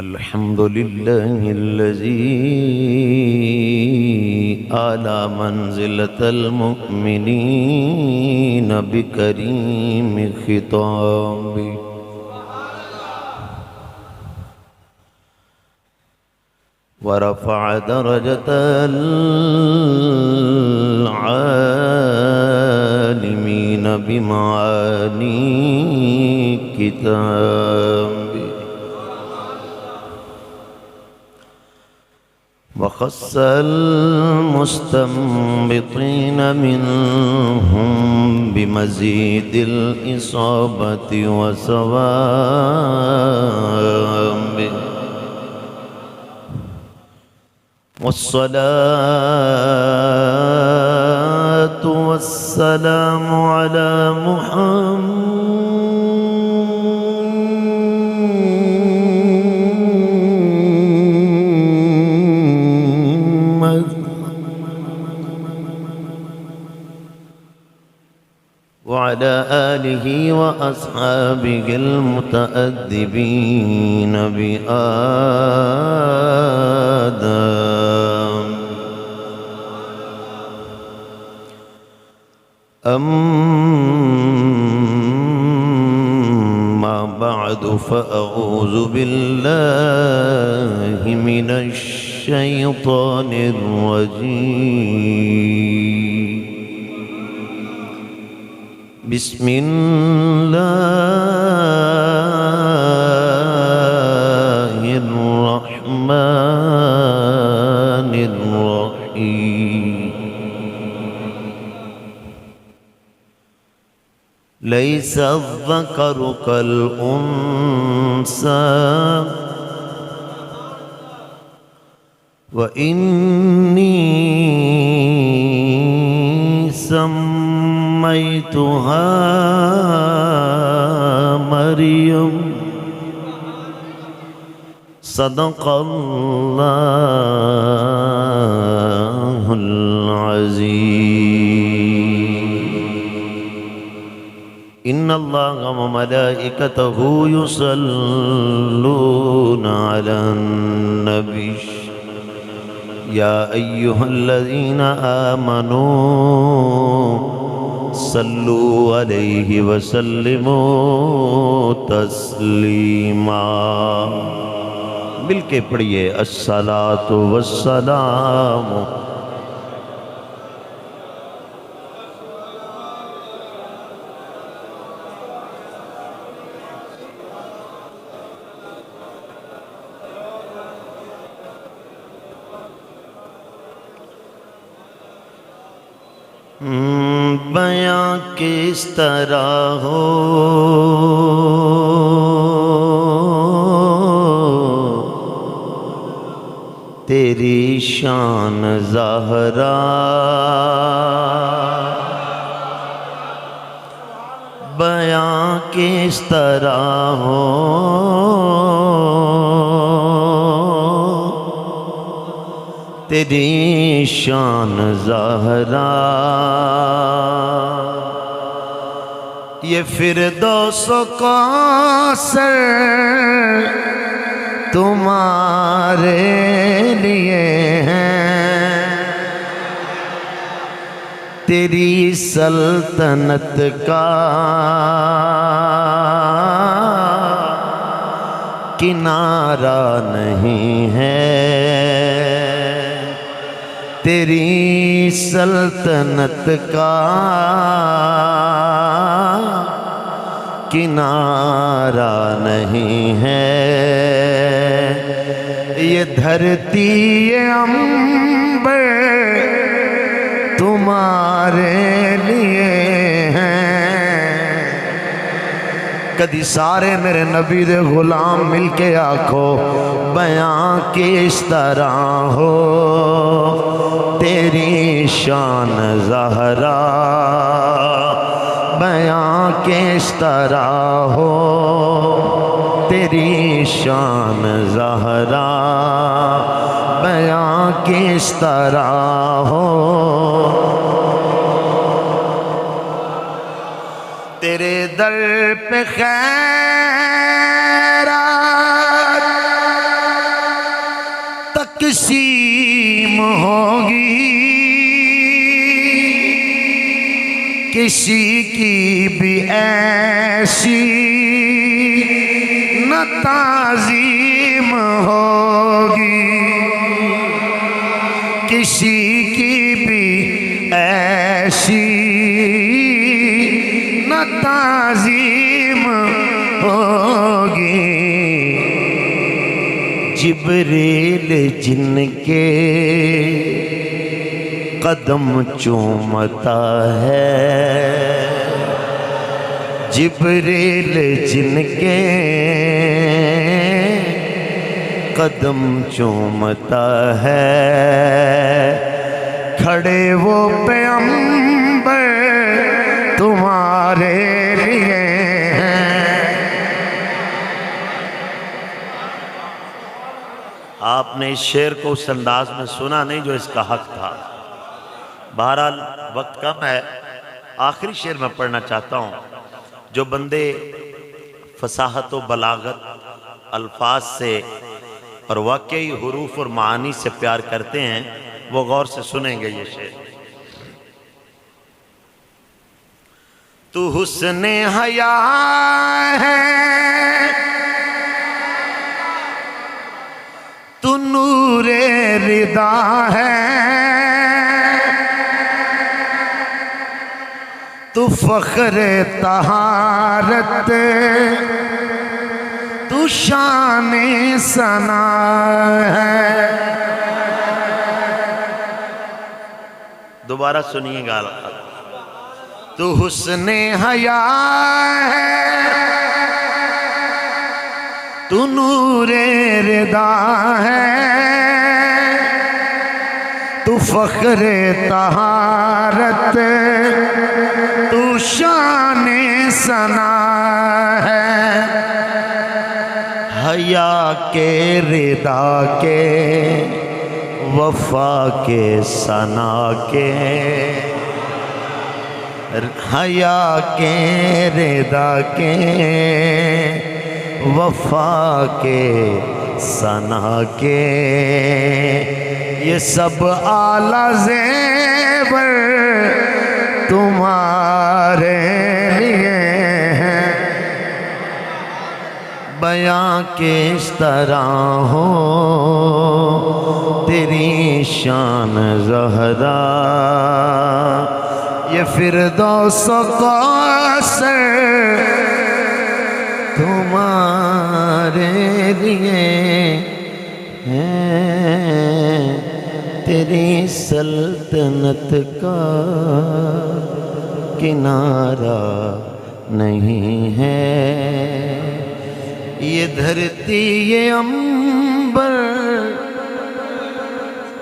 अल्हम्दुलिल्लाहिल्लज़ी आला मंज़िलतल मुअमिनीन बिकरीम खिताबी वरफ़अ दरजतल आलिमीन बिमानी किताबी वख़स्सल मुस्तंबितीन मिनहुम बिमज़ीदिल इसाबति वसवाब वस्सलातु वस्सलामु अला वअला आलिहि व अस्हाबिहिल मुतअद्दिबीन बिआदब अम्मा बअदु फ़अऊज़ु बिल्लाहि मिनश शैतानिर रजीम बिस्मिल्लाहिर्रहमानिर्रहीम लैसा ज़करु कल उन्सा व इन्नी सम्मैतुहा मरियम सदक़ल्लाहुल अज़ीम इन्नल्लाहा व मलाइकतहु युसल्लूना अलन नबी या अय्युहल्लज़ीना आमनू सल्लू अलैहि वसल्लिमू तस्लीमा। मिलके पढ़िए अस्सलातु वस्सलामु बयां किस तरह हो तेरी शान ज़हरा बयां किस तरह हो तेरी शान ज़हरा ये फिरदौस कौसर तुम्हारे लिए हैं तेरी सल्तनत का किनारा नहीं है तेरी सल्तनत का किनारा नहीं है ये धरती ये अंबर तुम्हारे लिए हैं। कदी सारे मेरे नबी दे गुलाम मिलके आखो बयां किस तरह हो तेरी शान ज़हरा बयां किस तरह हो तेरी शान ज़हरा बयां किस तरह हो तेरे दर पे खैरात किसी की भी ऐसी न ताज़ीम होगी, किसी की भी ऐसी न ताज़ीम होगी। जिब्रील जिनके कदम चूमता है, जिब्रील जिनके कदम चूमता है, खड़े वो पैगंबर तुम्हारे लिए हैं। आपने इस शेर को उस अंदाज में सुना नहीं जो इसका हक था। बहरहाल वक्त कम है, आखिरी शेर मैं पढ़ना चाहता हूँ। जो बंदे फसाहत व बलागत अल्फाज से और वाकई हुरूफ और मानी से प्यार करते हैं वो गौर से सुनेंगे ये शेर। तू हुस्ने हया है, तू नूरे रिदा है, तू फख्रे तहारत, तू शाने सना है। दोबारा सुनिएगा। तू हुस्ने हया है, तू नूरे रिदा है, तू फख्रे तहारत, तू शाने सना है। हया के रिदा के वफा के सना के, हया के रिदा के वफा के सना के, ये सब आला ज़ेवर तुम्हारे लिए हैं। बयां किस तरह हो तेरी शान ज़हरा, ये फिरदौस कौसर तुम्हारे लिए हैं। तेरी सल्तनत का किनारा नहीं है, ये धरती ये अंबर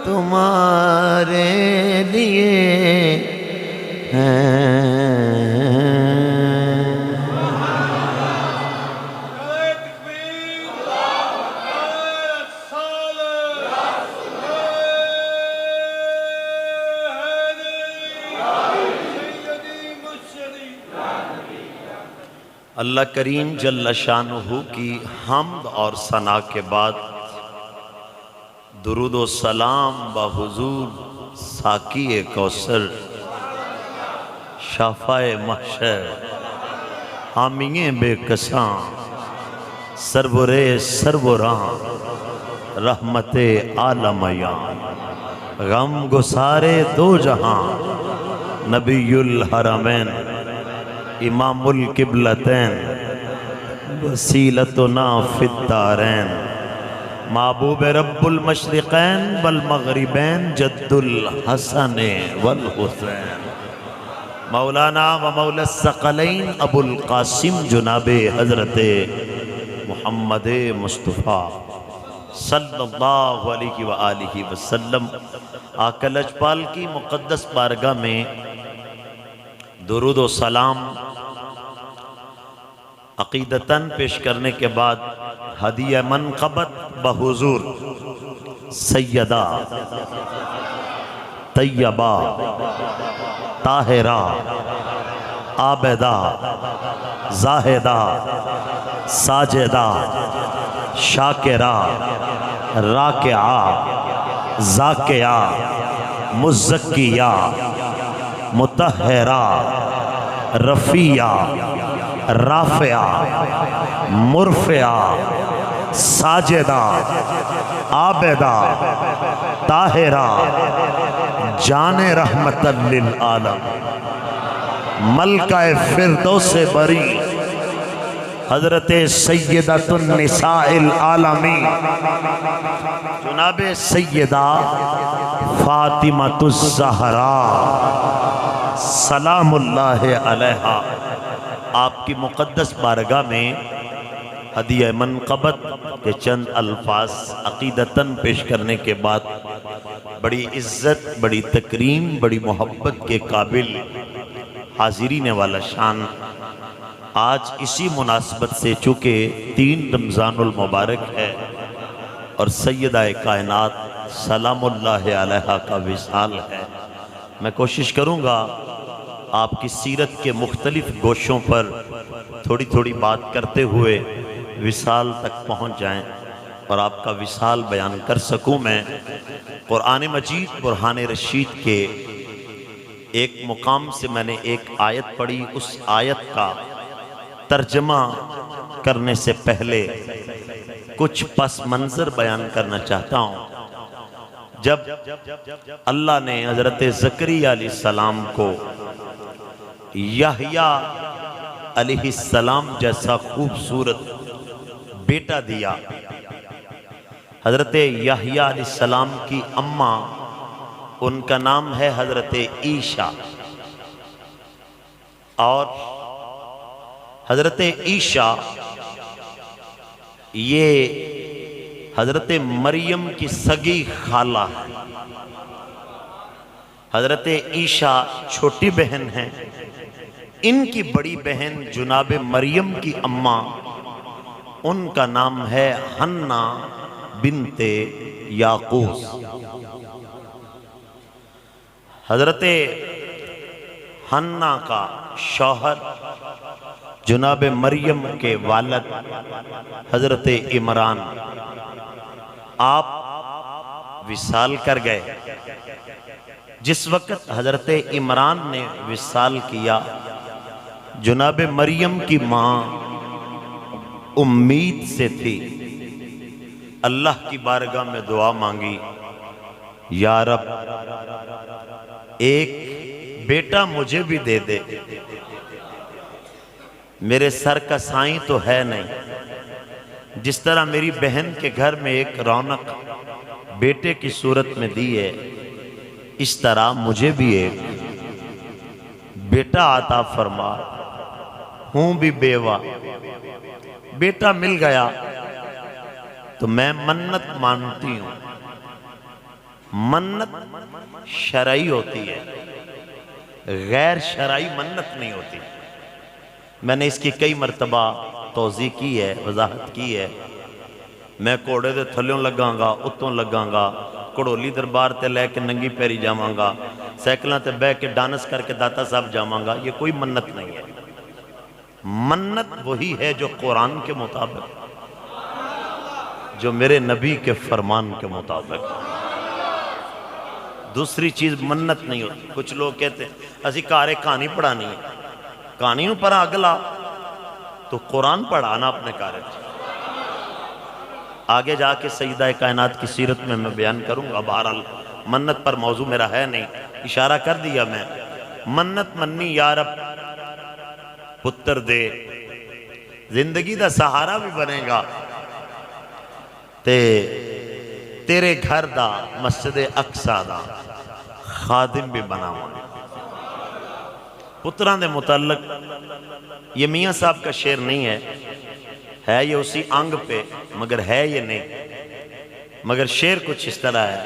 तुम्हारे लिए हैं। अल्लाह करीम जल्ल शानुहु की हम्द और सना के बाद दुरूद व सलाम बहुजूर साकी कौसर शाफ़ाए महशर हामिए बेकसां सरवरे सरवरां रहमते आलमयां गम गुसारे दो जहां नबीयुल हरमैन इमामुल किबलतैन वसीलतुना फिद्दारैन महबूब रब्बुल मशरिक़ैन वल मग़रिबैन जद्दुल हसन वल हुसैन मौलाना व मौला सकलैन अबुल कासिम जुनाबे हज़रते मुहम्मद मुस्तफ़ा सल्लल्लाहु अलैहि व आलिहि वसल्लम आका लजपाल की मुक़द्दस बारगाह में दुरूद व सलाम अक़ीदतन पेश करने के बाद हदिया मनक़बत बहुज़ूर सैयदा तैयबा ताहिरा आबेदा ज़ाहिदा साजिदा शाकिरा राकिआ ज़ाकिया मुज़क्किया मुतहरा रफ़िया, राफ़िया, मुरफ़िया, साजिदा, आबिदा, ताहिरा, जाने रहमतल लिल आलम, मलकाए फिरदौसे बरी, हज़रते सय्यदतुन निसाइल आलमी, जनाबे सय्यदा फातिमातुज़ ज़हरा सलामुल्लाहि अलैहा, आपकी मुक़द्दस बारगाह में हदिया मनक़बत के चंद अल्फाज अक़ीदतन पेश करने के बाद बड़ी इज़्ज़त, बड़ी तकरीम, बड़ी मोहब्बत के काबिल हाज़िरीन वाला शान, आज इसी मुनासबत से चूँकि 3 रमज़ानुल मुबारक है और सय्यदा कायनात सलामुल्लाहि अलैहा का विसाल है, मैं कोशिश करूँगा आपकी सीरत के मुख्तलिफ गोशों पर थोड़ी थोड़ी बात करते हुए विसाल तक पहुँच जाएं और आपका विसाल बयान कर सकूँ। मैं कुरान मजीद बुरहान रशीद के एक मुकाम से मैंने एक आयत पढ़ी, उस आयत का तर्जमा करने से पहले कुछ पस मंज़र बयान करना चाहता हूँ। जब अल्लाह ने हज़रत ज़करिया अलैहिस्सलाम को यहया अलैहिस्सलाम जैसा खूबसूरत बेटा दिया, हज़रत यहया अलैहिस्सलाम की अम्मा, उनका नाम है हज़रत ईशा, और हज़रत ईशा ये हज़रत मरियम की सगी खाला है। हज़रत ईशा छोटी बहन है, इनकी बड़ी बहन जुनाब मरियम की अम्मा, उनका नाम है हन्ना बिनते याकूस। हज़रत हन्ना का शौहर जुनाब मरियम के वालद हज़रत इमरान, आप विसाल कर गए। जिस वक़्त हज़रत इमरान ने विसाल किया, जुनाब मरियम की माँ उम्मीद से थी, अल्लाह की बारगाह में दुआ मांगी, या रब एक बेटा मुझे भी दे दे, मेरे सर का साईं तो है नहीं, जिस तरह मेरी बहन के घर में एक रौनक बेटे की सूरत में दी है, इस तरह मुझे भी एक बेटा आता फरमा। हूं भी बेवा, बेटा मिल गया तो मैं मन्नत मानती हूं। मन्नत शरई होती है, गैर शरई मन्नत नहीं होती। मैंने इसकी कई मरतबा तौज़ी की है, वजाहत की है। मैं घोड़े के थल्लों लगांगा, उत्तों लगांगा, घड़ोली दरबार ते लैके नंगी पैरी जावांगा, साइकिलों ते बह के डांस करके दाता साहब जावांगा, ये कोई मन्नत नहीं है। मन्नत वही है जो कुरान के मुताबिक, जो मेरे नबी के फरमान के मुताबिक, दूसरी चीज़ मन्नत नहीं होती। कुछ लोग कहते हैं असी घर एक कहानी पढ़ानी है, कहानी पर अगला तो कुरान पढ़ाना अपने घर। आगे जाके सईदा कायनात की सीरत में मैं बयान करूंगा। बहरहाल मन्नत पर मौजू मेरा है नहीं, इशारा कर दिया मैं। मन्नत मन्नी या रब पुत्र दे, जिंदगी का सहारा भी बनेगा ते तेरे घर दा मस्जिद अक्सा दा खादिम भी बनावांगे। पुत्रां दे मुतल्लक ये मियाँ साहब का शेर नहीं है ये उसी अंग पे, मगर है ये नहीं। मगर शेर कुछ इस तरह है,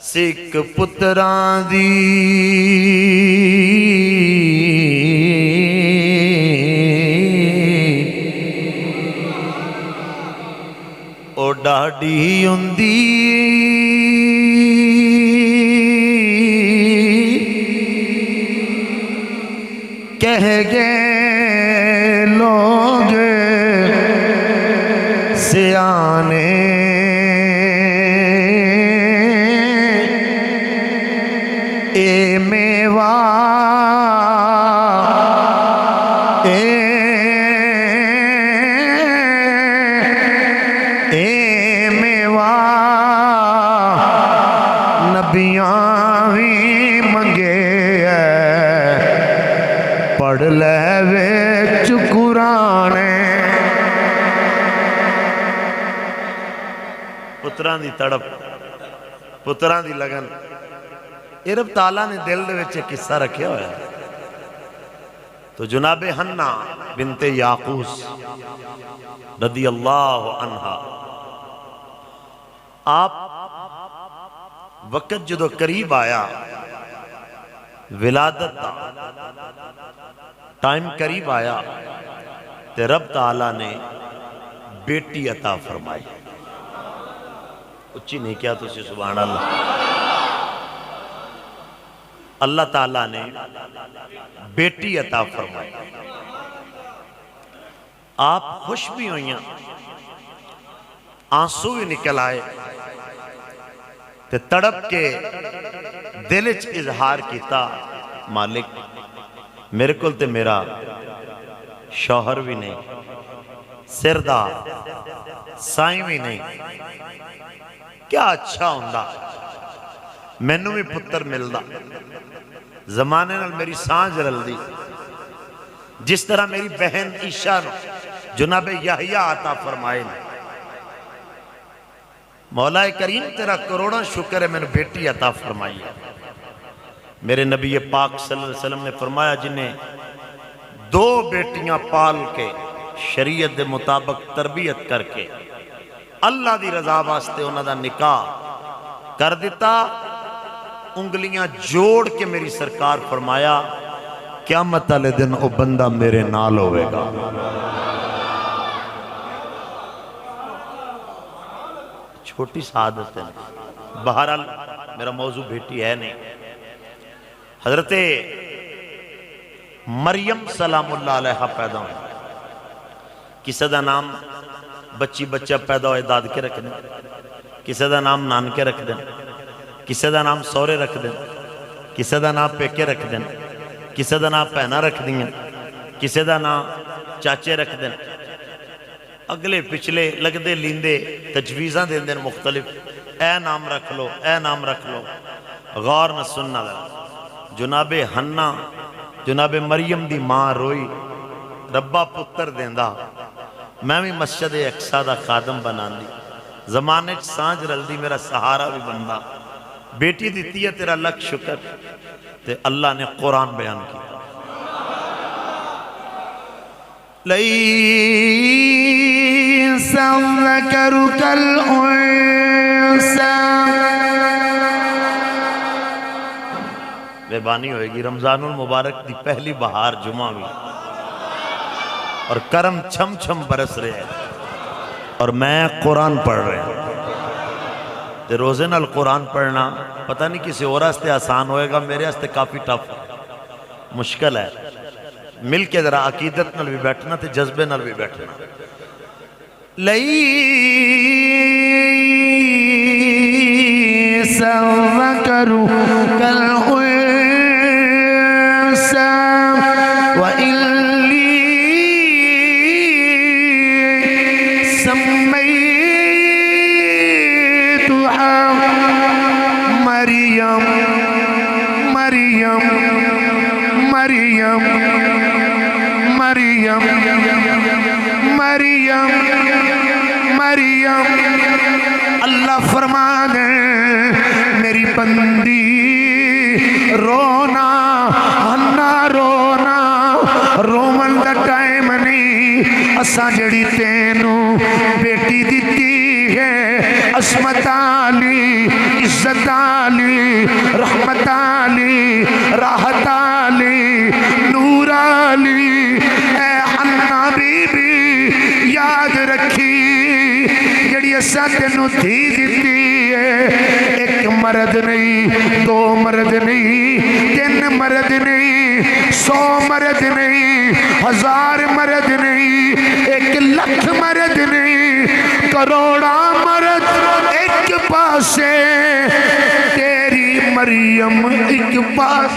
सिख पुत्रां दी ओ डाडी हुंदी, कह गए लोग सियाने, ए मेवा पुत्रां दी तड़प, पुत्रां दी लगन, ये रब ताला ने दिल दे विच एक किस्सा रखिया होया। तो जनाबे हन्ना बिनते याकूस रदी अल्लाह अन्हा, आप वक्त जो करीब आया, विलादत दा टाइम करीब आया, ते रब ताला ने बेटी अता फरमाई। उच्ची नहीं क्या तुसी सुभान अल्लाह। अल्लाह ताला ने बेटी अता फरमाई। आप खुश भी हुई, आंसू भी निकल आए, ते तड़प के दिल च इजहार किया, मालिक मेरे को ते मेरा शौहर भी नहीं, सिरदा साई भी नहीं, क्या अच्छा हुंदा मैनू भी पुत्र मिलदा, जमाने नाल मेरी सांझ रलदी, जिस तरह मेरी बहन ईशा नूं जनाबे याहिया अता फरमाए ने। मौलाए करीम तेरा करोड़ों शुक्र है मैंने बेटी अता फरमाई है। मेरे नबी पाक सल्लल्लाहु अलैहि वसल्लम ने फरमाया, जिन्हें दो बेटियां पाल के शरीयत के मुताबिक तरबियत करके अल्लाह की रजा वास्ते उन्होंने निकाह कर दिता, उंगलियां जोड़ के मेरी सरकार फरमाया, क़यामत वाले दिन वो बंदा मेरे नाल होवेगा। छोटी शहादत है। बहरहाल मेरा मौजू बेटी है नहीं। हजरते मरियम सलामुल्लाह अलैहा पैदा हुई। किसी का नाम बच्ची बच्चा पैदा होए दादके रख दें, किसी का नाम नानके रख दें, किसी का नाम सौरे रख दें, किसी का नाम पेके रख दें, किसी का नाम भैन रख दियाँ, किसी का नाम चाचे रख दें, अगले पिछले लगते लींदे तजवीज़ा देंदे मुख्तलिफ, ए नाम रख लो, ए नाम रख लो। गौर न सुनना, जनाबे हन्ना जनाबे मरियम दी मां रोई, रब्बा पुत्र देंदा, मैं भी मस्जिद अक्सा दा खादम बनांदी, जमाने च सांझ रलदी, मेरा सहारा भी बनदा, बेटी दिती है तेरा लख शुक्र। ते अल्लाह ने कुरान बयान किया, मेहरबानी होएगी। रमजानुल मुबारक की पहली बहार जुमा भी, और करम छम छम बरस रहे हैं, और मैं कुरान पढ़ रहा हूं। ते रोजे नाल कुरान पढ़ना पता नहीं किसी और वास्ते आसान होएगा, मेरे वास्ते काफ़ी टफ मुश्किल है। मिल के जरा अकीदत नाल भी बैठना ते जज्बे नाल भी बैठना। मरियम मरियम मरियम मरियम मरियम मरियम। अल्लाह फरमा दे मेरी बंदी रोना हन्ना रोना, रोवन का टाइम नहीं। असा जड़ी तेनू बेटी दिती है, असमत आली, इज्जत आली, रहमत आली, राहत आली, नूर आली। ऐ हन्ना बीबी याद रखी, जड़ी असा तेनू धी दिती है, एक मर्द नहीं, दो मर्द नहीं, तीन मर्द नहीं, 100 मर्द नहीं, 1000 मर्द नहीं, 1 लाख मर्द नहीं, करोड़ा मर्द एक पासे, तेरी मरियम एक पास।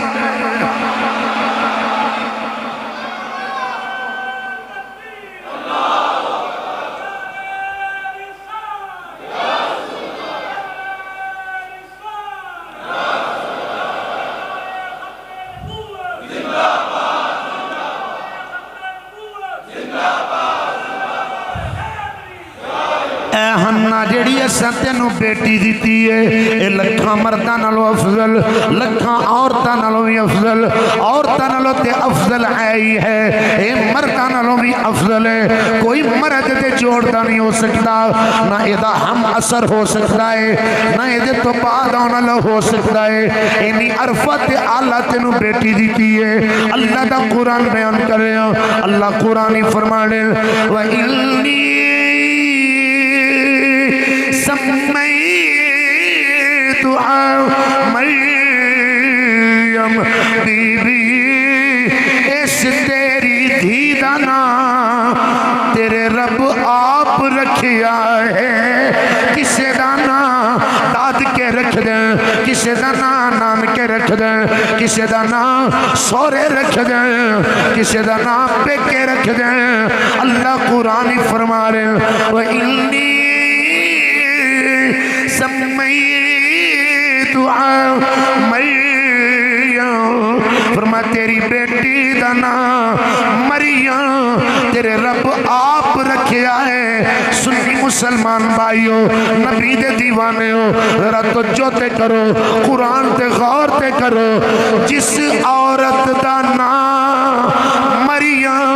हन्ना जेड़ी असां तेनू बेटी दिती है ये लखां मर्दां नालों अफजल, लखां औरतां नालों भी अफजल, औरतां नालों ते अफजल है ही है, ये मर्दां नालों भी अफजल है। कोई मर्द ते जोड़दा नहीं हो सकता, ना इहदा हम असर हो सकता है, ना इहदे तो बाद आने वाला हो सकता है। इन्नी अरफा ते आला तेनू बेटी दिती है। अल्लाह दा कुरान बयान कर रहे हो, अल्लाह कुरान ही फरमाने व इल्नी सम्मैतु मरियम बीबी, इस तेरी धी दा नाम तेरे रब आप रखिया है। किसे दा नाम दाद के रख दे, किसे दा नाम नान के रख दे, किसे दा नाम सोरे रख दे, किसे दा नाम पेके रख दे। अल्लाह कुरान ही फरमा रहे व इन्नी सम्मैतु मरियम, फरमा तेरी बेटी दा नाम मरियम तेरे रब आप रखिया है। सुन्नी मुसलमान भाइयों, नबी दे दीवाने हो, जरा तवज्जो ते करो, कुरान ते गौर ते करो। जिस औरत दा नाम मरियम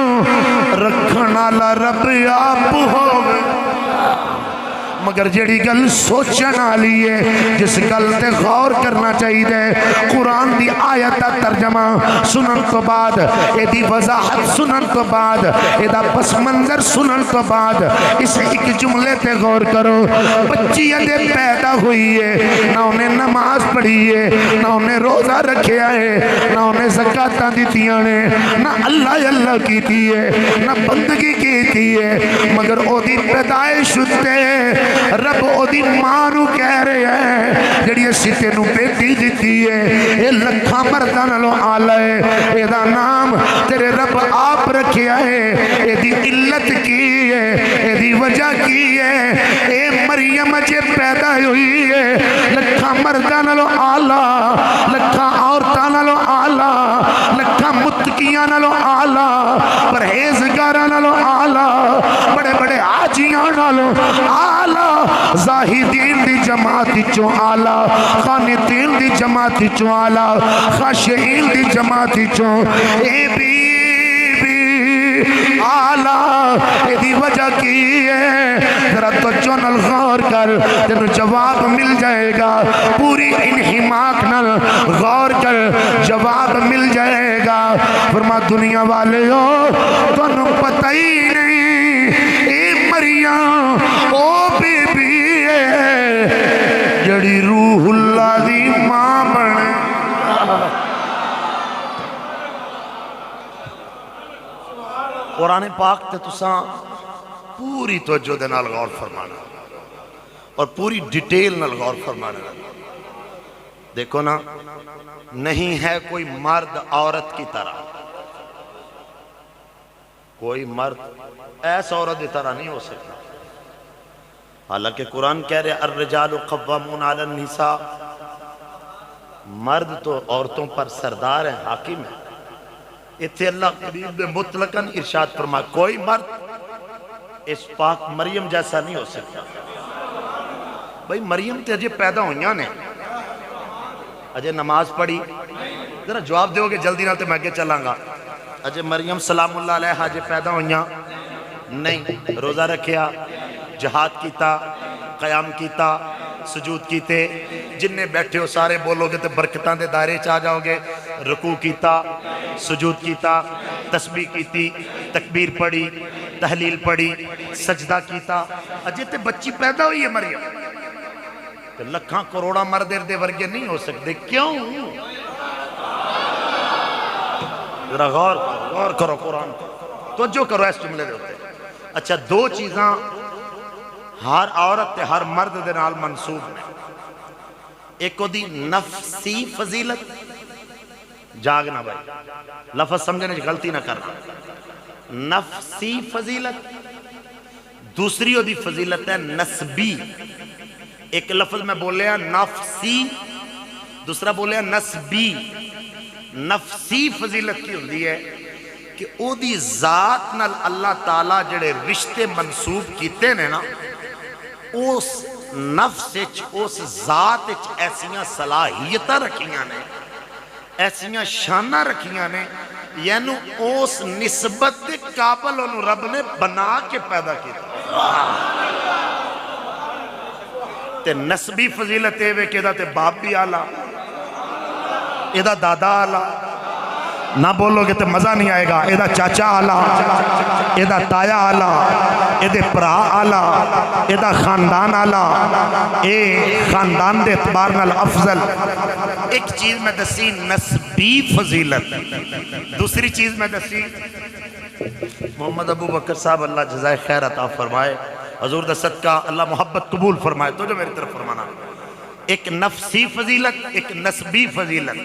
रखण वाला रब आप होवे, मगर जेड़ी गल सोचण वाली है, जिस गल ते गौर करना चाहिए, कुरान दी आयत दा तर्जमा सुनन तो बाद, एदी वजाहत सुनन तो बाद, एदा पस मंजर सुनन तो बाद इस एक जुमले ते गौर करो। बच्ची अदे पैदा हुई है, ना उन्हें नमाज पढ़ी है, ना उन्हें रोजा रखिया है, ना उन्हें ज़कातां दित्तियां ने, ना अल्लाह अल्लाह कीती है, ना बंदगी कीती है, मगर ओदी पैदाइश उत्ते रब ओदी मां नू कह रहे हैं जेड़ी असी तेनू बेटी दिती है, ये लखां मर्दां नालों आला है, एदा नाम तेरे रब आप रखिया है। एदी इल्लत की है, एदी वजह की है, ए मरियम जे पैदा हुई है लखां मर्दां नालों आला, लखां औरतां नालों आला, लखां मुत्तकियां नालों आला, परहेजगारां नालों आला, बड़े बड़े हाजियां नालों आला, ज़ाहिदीन दी जमात चो आला, खानिदीन दी जमात चो आला, खाशिईन दी जमात चो ए बीबी आला। एदी वजह की है, जरा तवज्जो नाल गौर कर, तेनू जवाब मिल जाएगा। पूरी इन्हिमाक नाल गौर कर, जवाब मिल जाएगा। फरमा दुनिया वाले हो, तुहानू पता ही नहीं ए मरियम ओ बीबी जड़ी रूहुल्लाह दी मां बने। कुरान पाक ते तुसां पूरी तवज्जो दे नाल गौर फरमाना और पूरी डिटेल नाल गौर फरमाना। देखो ना, नहीं है कोई मर्द औरत की तरह, कोई मर्द ऐसा औरत की तरह नहीं हो सकता। हालांकि कुरान कह रहे अर्रिजालु क़व्वामून अलन निसा, मर्द तो औरतों पर सरदार है, हाकिम है। इत्थे अल्लाह करीब ने मुतलकन इरशाद फरमा, कोई मर्द इस पाक मरियम जैसा नहीं हो सकता। भाई मरियम तो अजे पैदा हुई ने, अजे नमाज पढ़ी, जरा जवाब दोगे जल्दी ना तो मैं अगे चलांगा। अजे मरियम सलामुल्लाह अलैहा अजे पैदा हुई नहीं, रोजा रखिया, जहाद किया, कयाम किया, सुजूद कीते, जिन्ने बैठे हो सारे बोलोगे तो बरकतां दे दायरे च आ जाओगे। रुकू किया, सुजूद किया, तस्बीह की, तकबीर पढ़ी, तहलील पढ़ी, सजदा किया, अजे तो बच्ची पैदा हुई है मरियम। तो लखां करोड़ा मर्द दे वर्गे नहीं हो सकते, क्यों? जरा गौर करो कुरान, तो जो करो इस जुमले दे उत्ते। अच्छा, दो चीज़ां हर औरत ते हर मर्द दे नाल मंसूब ने। एक ओदी नफसी फजीलत, जागना भाई, लफज समझने गलती ना करना, नफसी फजीलत। दूसरी ओदी फजीलत है नस्बी। एक लफज मैं बोलिया नफसी, दूसरा बोलिया नस्बी। नफसी फजीलत की होती है कि ओदी जात नाल अल्लाह ताला जेड़े रिश्ते मनसूब कीते ने ना, उस नफ्स उस जात ऐसियां सलाहियत रखियां ने, ऐसियां शाना रखियां ने, यानी उस निस्बत के काबल उन्होंने रब ने बना के पैदा किया। ते नस्बी फजीलत ये वे कि ते बाप भी आला, एदा दादा आला, ना बोलोगे तो मजा नहीं आएगा। एदा चाचा आला, एदा ताया आला, एदे भरा आला, एदा खानदान आला, ए खानदान दे एतबार नाल अफजल। एक चीज मैं दसी नस्बी फजीलत, दूसरी चीज मैं दसी मोहम्मद अबू बकर साहब अल्लाह जज़ाए खैर अता फरमाए, हजूर दा सदका अल्लाह मोहब्बत कबूल फरमाए। तो जो मेरी तरफ फरमाना, एक नफसी फजीलत, एक नस्बी फजीलत।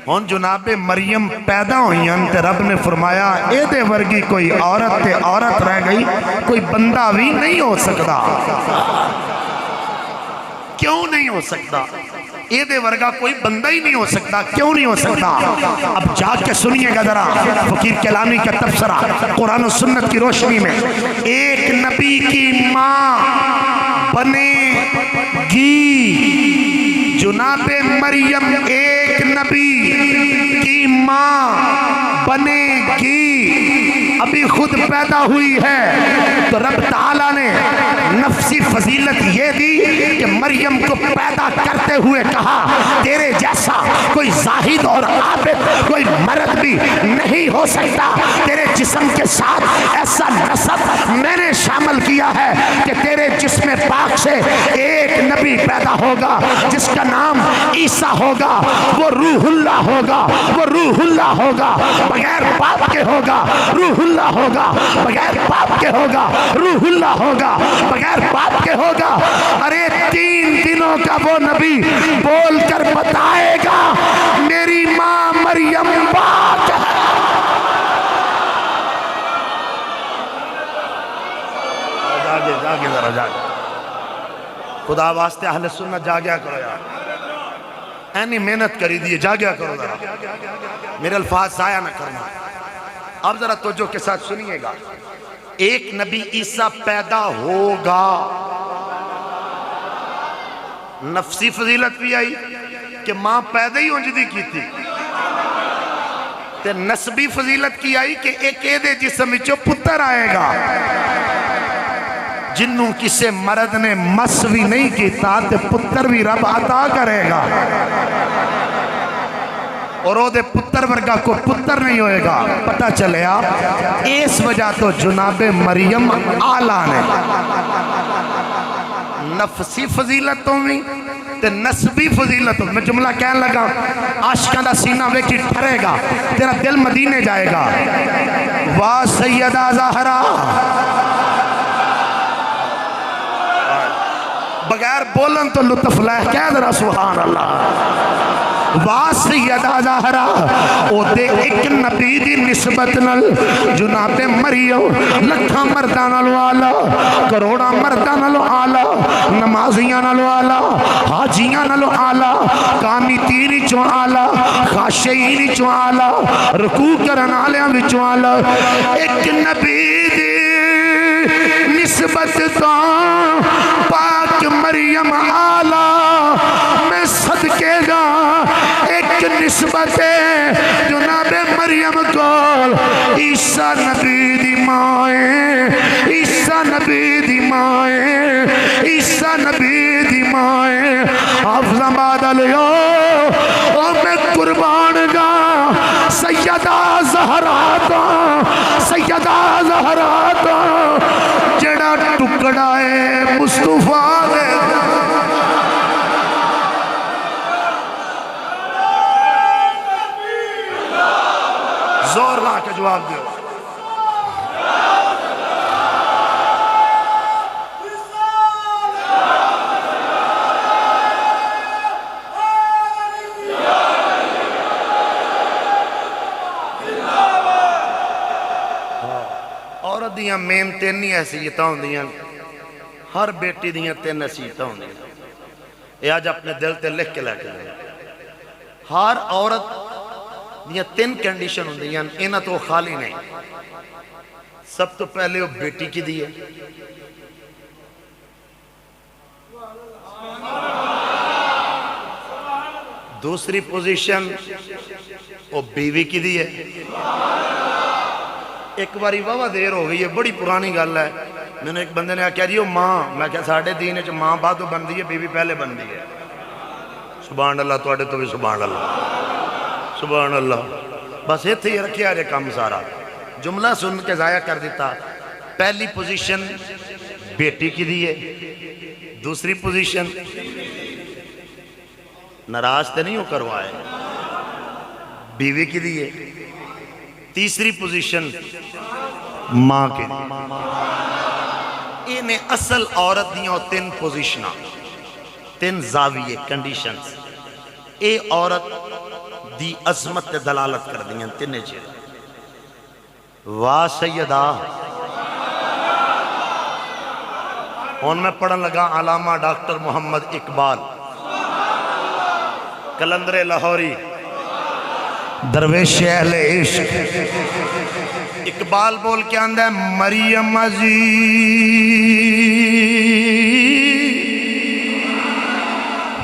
हुण जनाबे मरियम पैदा हुई ते रब ने फरमाया एदे वर्गी कोई औरत ते औरत रह गई, कोई बंदा भी नहीं हो सकता। क्यों नहीं हो सकता? एदे वर्गा कोई बंदा ही नहीं हो सकता। क्यों नहीं हो सकता? अब जाके सुनिएगा जरा फकीर कैलानी का तबसरा कुरान और सुन्नत की रोशनी में। एक नबी की माँ बनेगी जुनाबे मरियम, एक नबी की माँ बनेगी, अभी खुद पैदा हुई है। तो रब ताला ने नफसी फजीलत ये दी कि मरियम को पैदा करते हुए कहा तेरे जैसा कोई जाहिद और आबिद कोई मर्द भी नहीं हो सकता। तेरे जिस्म के साथ ऐसा नसब मैंने शामिल किया है कि तेरे जिस्म पाक से एक नबी पैदा होगा जिसका नाम ईसा होगा। वो रूहुल्लाह होगा, वो रूहुल्लाह होगा, बगैर बाप के होगा। रूहुल्लाह होगा, बगैर बाप के होगा। रूहुल्लाह होगा, बगैर बाप के होगा। अरे 3 दिनों का वो नबी बोल कर बताएगा मेरी माँ मरियम पाक है। जागे जागे जरा जागे, खुदा वास्ते अहले सुन्नत जागया करो यार, ऐनी मेहनत करी दी, जागया करो जरा, मेरे अल्फाज जाया ना करना। अब जरा तवज्जो के साथ सुनिएगा, एक नबी ईसा पैदा होगा। नफसी फजीलत भी आई कि मां पैदा ही उंज दी की थी, ते नस्बी फजीलत की आई कि एक एदे जिस्म विचों पुत्र आएगा जिन्हों किसी मर्द ने मस भी नहीं किया, ते पुत्र भी रब अता करेगा। और ओदे पुत्र वर्गा को पुत्र नहीं होएगा। पता चलिया इस वजह तो जुनाबे मरियम आला ने नफसी फजीलत तो भी ते नस्बी फजीलत। मैं जुमला कह लगा, आशिकां दा सीना वेखी ठरेगा, तेरा दिल मदीने जाएगा। वाह सैयदा ज़हरा, बगैर बोलन तो लुत्फ लै, कह जरा सुभान अल्लाह। वाह सैयदा ज़हरा, ओदे एक नबी दी निस्बत नाल जुनाबे मरियम लखा मर्दां नालों आला, करोड़ा मर्दां नालों आला, नमाजियां नालों आला, हाजियां नालों आला, कानितीन विचों आला, खाशिईन विचों आला, रुकू करन वालियां विचों आला। एक नबी दी निस्बत तो पाक मरियम आला। मैं सदके जा एक निस्बत जुनाबे मरियम को ईसा नबी दी माए, ईसा नबी दी माए, ईसा नबी दी माए। हाफिज़ाबाद लियो और मैं कुर्बान गा सैयदा ज़हरा दा, सैयदा ज़हरा दा जड़ा टुकड़ा है मुस्तफा दे। जोर ला के जवाब दो। औरत दियां मेन 3 ही हैसीयत होंदियां, हर बेटी दियां 3 हैसीयत होंदियां। ये अज अपने दिल ते लिख के लैके जाए। हर औरत दियां 3 कंडीशन होंदियां, इन्हां तो खाली नहीं। सब तो पहले वो बेटी की दी है, दूसरी पोजीशन वो बीवी की दी है। एक बारी वावा देर हो गई है, बड़ी पुरानी गल है, मैंने एक बंदे ने आख्या जी वो मां, मैं क्या साढ़े दीन च मां बाद बनती है, बीवी पहले बनती है। सुभान अल्लाह, तुहाडे तो भी सुभान अल्लाह, सुभान अल्लाह। बस इत्थे ही रखिया जे काम सारा, जुमला सुन के जाया कर दिता। पहली पोजीशन बेटी की दी है, दूसरी पोजीशन नाराज तो नहीं हो करवाए, बीवी की दी है, तीसरी पोजीशन मां के दी। इन्हें असल औरत दियां तीन पोजीशन, तीन जाविये कंडीशंस, ये औरत दी अजमत ते दलालत कर दियां तिने चीज़। वाह सैयदा। हुण मैं पढ़न लगा अलामा डॉक्टर मोहम्मद इकबाल कलंदरे लाहौरी दरवेश अहले इश्क। इकबाल बोल के आंदा है मरियम अजी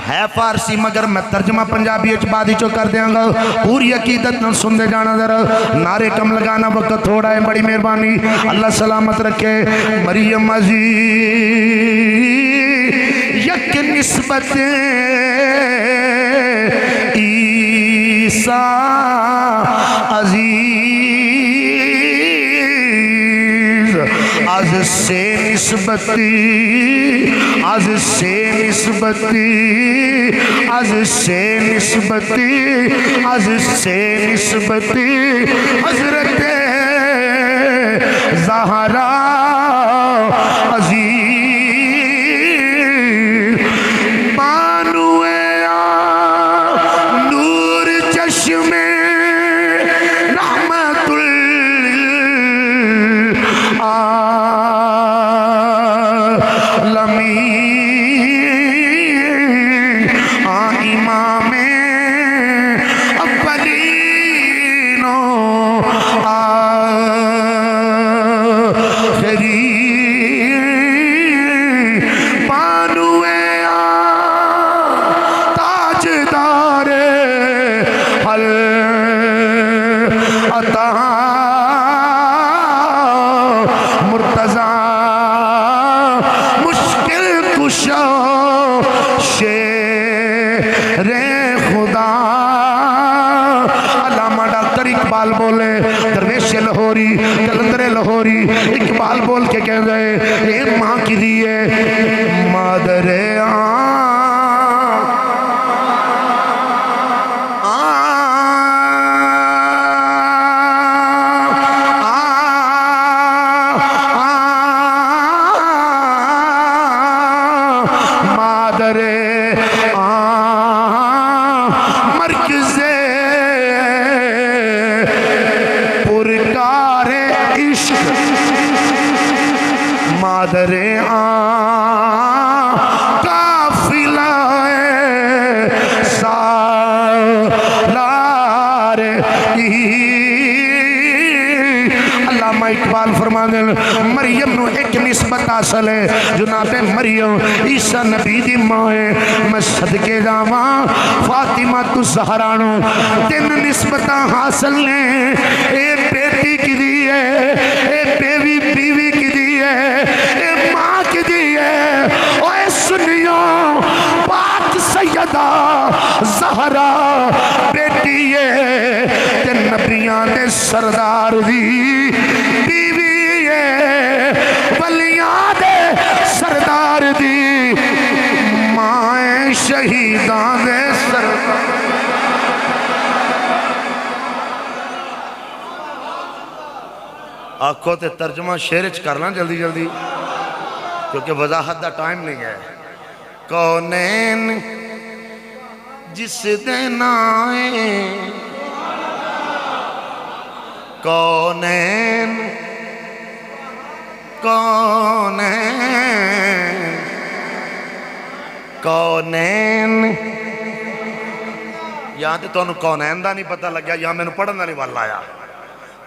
है फारसी, मगर मैं तर्जमा पंजाबी बाद ही कर देंगा, पूरी अकीदत न सुनते जाना। जरा नारे कम लगाना वक्त थोड़ा है, बड़ी मेहरबानी, अल्लाह सलामत रखे। मरियम अजी यक निस्बत ईसा अजीज, आज से निस्बती, आज से निस्बती, आज से निस्बती, आज से निस्बती हजरत ज़हरा अजीज। बानुए नूर चश्मे रहमतुल आलमीन, इमामे अव्वलीनो आखिरीन, बानुए ताजदारे हल अता मुर्तजा मुश्किल कुशा शेरे खुदा। अल्लामा डॉक्टर इकबाल बोले, दरवेश लाहौरी कलंदरे लाहौरी इकबाल बोल के कह गए ये माँ की दी है, मादरे मरकज़े पुरकारे इश्क, मादरे काफिला सालारे। अल्लामा इकबाल फरमाते मरियम नु एक निस्बत हासिल है, जुनाबे मरियम ईसा नबी दी मां है। मैं सदके जावा फातिमा तु ज़हरा नु तीन निस्बत हासिल ने, ए बेटी की दी है, ए बेवी बीवी की दी है, ए मां की दी है। ओए सुनियो बात सैयदा ज़हरा बेटी है ते नबियां दे सरदार दी बीवी है, वलियां दे सरदार दी मां, शहीदां दे सरदार। आखो ते तर्जमा शेर च करना जल्दी जल्दी, क्योंकि वजाहत का टाइम नहीं है। कौनैन जिस दिन आए, कौनैन कौनैन कौनैन, या तो तुहानू कौनैन का नहीं पता लग्या या मैनू पढ़न का नहीं वल आया।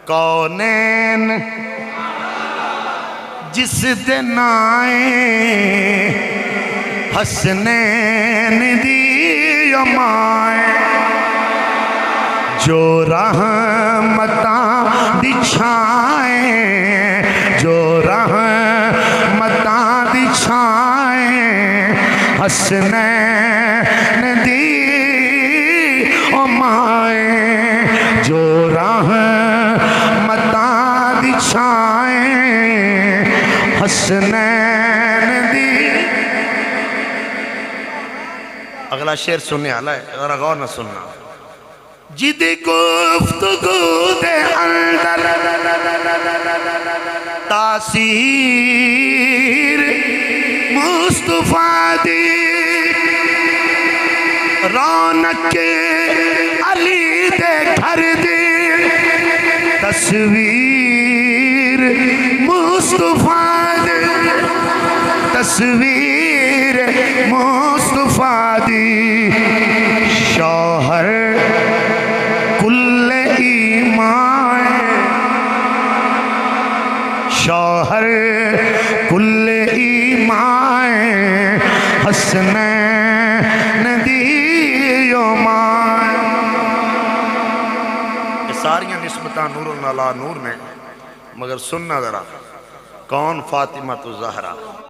कौनैन जिस दिन आए हसनैन दी माए जो रहमतां दी छाए जो रहमतां दी छाए हसनैन दी माए जो रहमतां दी छाए हसनैन दी। अगला शेर सुनने वाला है, जरा गौर न सुनना। जिदी गुफ्तगू दे अंदर तासीर मुस्तफा दी रौनक के अली दे घर दी तस्वीर मुस्तफा दी तस्वीर मुस्तफा दी शौहर कुल्ले ईमान शौहर कुल्ले ईमान हसनैन दी मान। ये सारियां निस्बतां नूर अला नूर ने, मगर सुनना जरा कौन फातिमा तो ज़हरा।